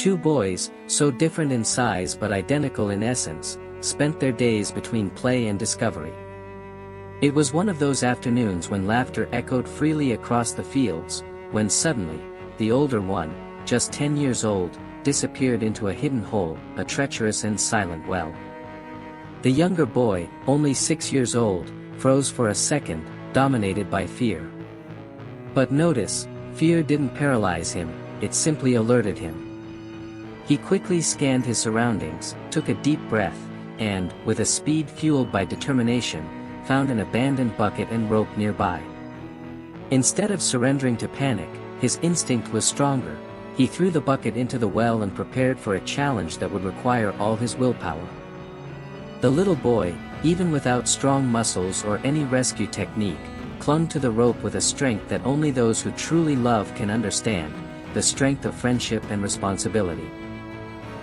Two boys, so different in size but identical in essence, spent their days between play and discovery. It was one of those afternoons when laughter echoed freely across the fields, when suddenly, the older one, just 10 years old, disappeared into a hidden hole, a treacherous and silent well. The younger boy, only 6 years old, froze for a second, dominated by fear. But notice, fear didn't paralyze him, it simply alerted him. He quickly scanned his surroundings, took a deep breath, and, with a speed fueled by determination, found an abandoned bucket and rope nearby. Instead of surrendering to panic, his instinct was stronger. He threw the bucket into the well and prepared for a challenge that would require all his willpower. The little boy, even without strong muscles or any rescue technique, clung to the rope with a strength that only those who truly love can understand, the strength of friendship and responsibility.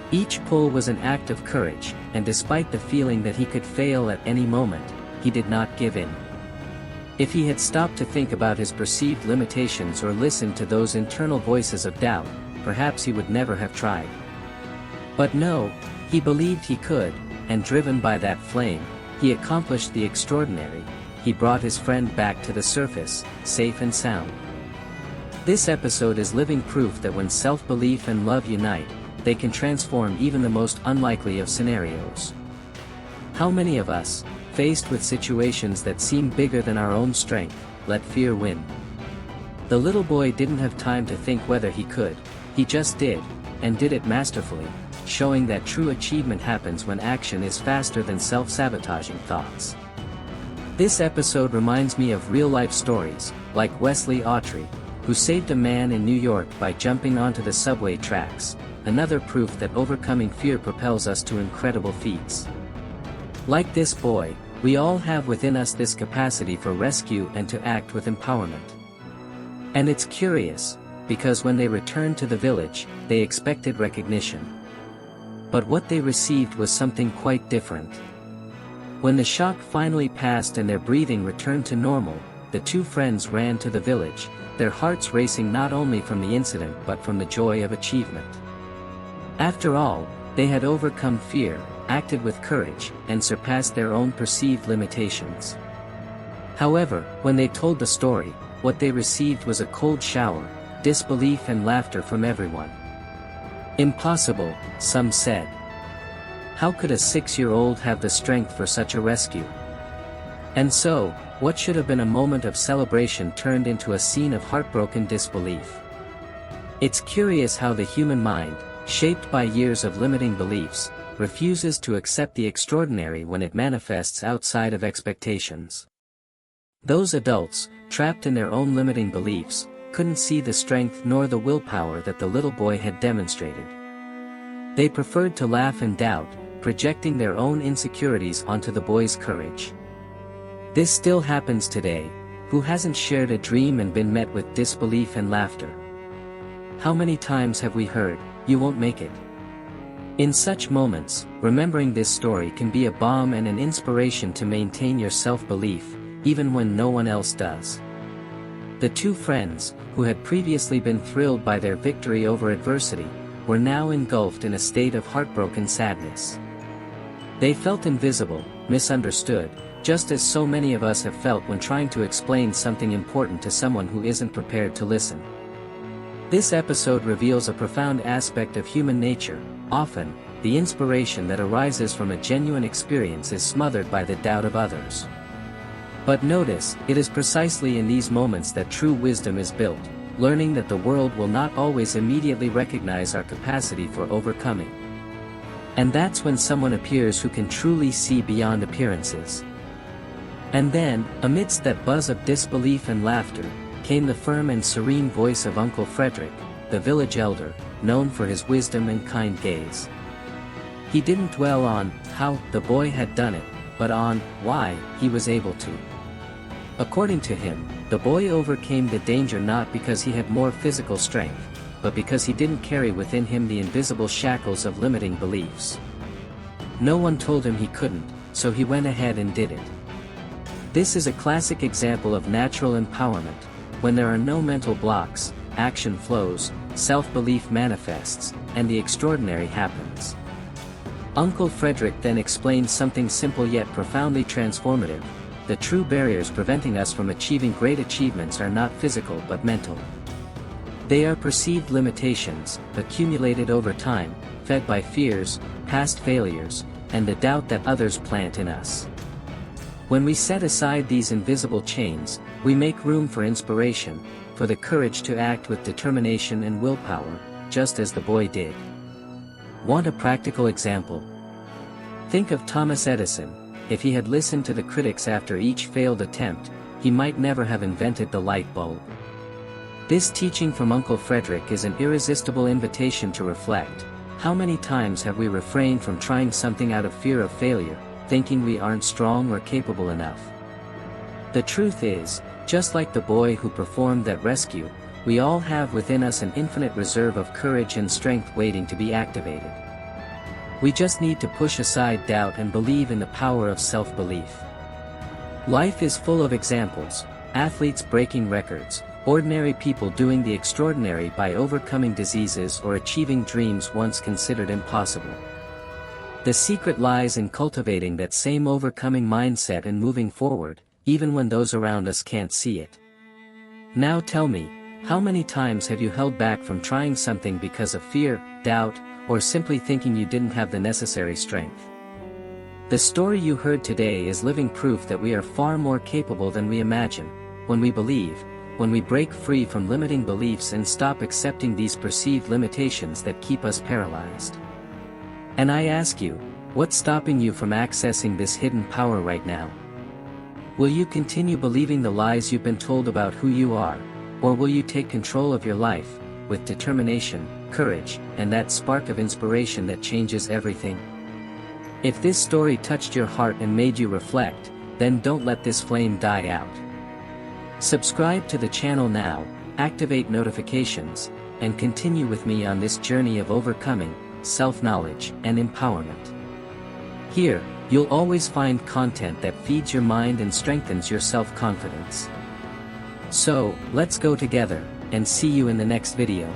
Each pull was an act of courage, and despite the feeling that he could fail at any moment, he did not give in. If he had stopped to think about his perceived limitations or listened to those internal voices of doubt, perhaps he would never have tried. But no, he believed he could, and driven by that flame, he accomplished the extraordinary. He brought his friend back to the surface, safe and sound. This episode is living proof that when self-belief and love unite, they can transform even the most unlikely of scenarios. How many of us, faced with situations that seem bigger than our own strength, let fear win? The little boy didn't have time to think whether he could, he just did, and did it masterfully, showing that true achievement happens when action is faster than self-sabotaging thoughts. This episode reminds me of real-life stories, like Wesley Autry, who saved a man in New York by jumping onto the subway tracks, another proof that overcoming fear propels us to incredible feats. Like this boy, we all have within us this capacity for rescue and to act with empowerment. And it's curious, because when they returned to the village, they expected recognition. But what they received was something quite different. When the shock finally passed and their breathing returned to normal, the two friends ran to the village, their hearts racing not only from the incident but from the joy of achievement. After all, they had overcome fear, acted with courage, and surpassed their own perceived limitations. However, when they told the story, what they received was a cold shower, disbelief and laughter from everyone. Impossible, some said. How could a 6-year-old have the strength for such a rescue? And so, what should have been a moment of celebration turned into a scene of heartbroken disbelief. It's curious how the human mind, shaped by years of limiting beliefs, refuses to accept the extraordinary when it manifests outside of expectations. Those adults, trapped in their own limiting beliefs, couldn't see the strength nor the willpower that the little boy had demonstrated. They preferred to laugh and doubt, projecting their own insecurities onto the boy's courage. This still happens today. Who hasn't shared a dream and been met with disbelief and laughter? How many times have we heard, "You won't make it"? In such moments, remembering this story can be a balm and an inspiration to maintain your self-belief, even when no one else does. The two friends, who had previously been thrilled by their victory over adversity, were now engulfed in a state of heartbroken sadness. They felt invisible, misunderstood, just as so many of us have felt when trying to explain something important to someone who isn't prepared to listen. This episode reveals a profound aspect of human nature. Often, the inspiration that arises from a genuine experience is smothered by the doubt of others. But notice, it is precisely in these moments that true wisdom is built, learning that the world will not always immediately recognize our capacity for overcoming. And that's when someone appears who can truly see beyond appearances. And then, amidst that buzz of disbelief and laughter, came the firm and serene voice of Uncle Frederick, the village elder, known for his wisdom and kind gaze. He didn't dwell on how the boy had done it, but on why he was able to. According to him, the boy overcame the danger not because he had more physical strength, but because he didn't carry within him the invisible shackles of limiting beliefs. No one told him he couldn't, so he went ahead and did it. This is a classic example of natural empowerment. When there are no mental blocks, action flows, self-belief manifests, and the extraordinary happens. Uncle Frederick then explained something simple yet profoundly transformative: the true barriers preventing us from achieving great achievements are not physical but mental. They are perceived limitations, accumulated over time, fed by fears, past failures, and the doubt that others plant in us. When we set aside these invisible chains, we make room for inspiration, for the courage to act with determination and willpower, just as the boy did. Want a practical example? Think of Thomas Edison. If he had listened to the critics after each failed attempt, he might never have invented the light bulb. This teaching from Uncle Frederick is an irresistible invitation to reflect. How many times have we refrained from trying something out of fear of failure, thinking we aren't strong or capable enough? The truth is, just like the boy who performed that rescue, we all have within us an infinite reserve of courage and strength waiting to be activated. We just need to push aside doubt and believe in the power of self-belief. Life is full of examples: athletes breaking records, ordinary people doing the extraordinary by overcoming diseases or achieving dreams once considered impossible. The secret lies in cultivating that same overcoming mindset and moving forward, even when those around us can't see it. Now tell me, how many times have you held back from trying something because of fear, doubt, or simply thinking you didn't have the necessary strength? The story you heard today is living proof that we are far more capable than we imagine, when we believe, when we break free from limiting beliefs and stop accepting these perceived limitations that keep us paralyzed. And I ask you, what's stopping you from accessing this hidden power right now? Will you continue believing the lies you've been told about who you are, or will you take control of your life, with determination, courage, and that spark of inspiration that changes everything? If this story touched your heart and made you reflect, then don't let this flame die out. Subscribe to the channel now, activate notifications, and continue with me on this journey of overcoming, self-knowledge, and empowerment. Here, you'll always find content that feeds your mind and strengthens your self-confidence. So, let's go together, and see you in the next video.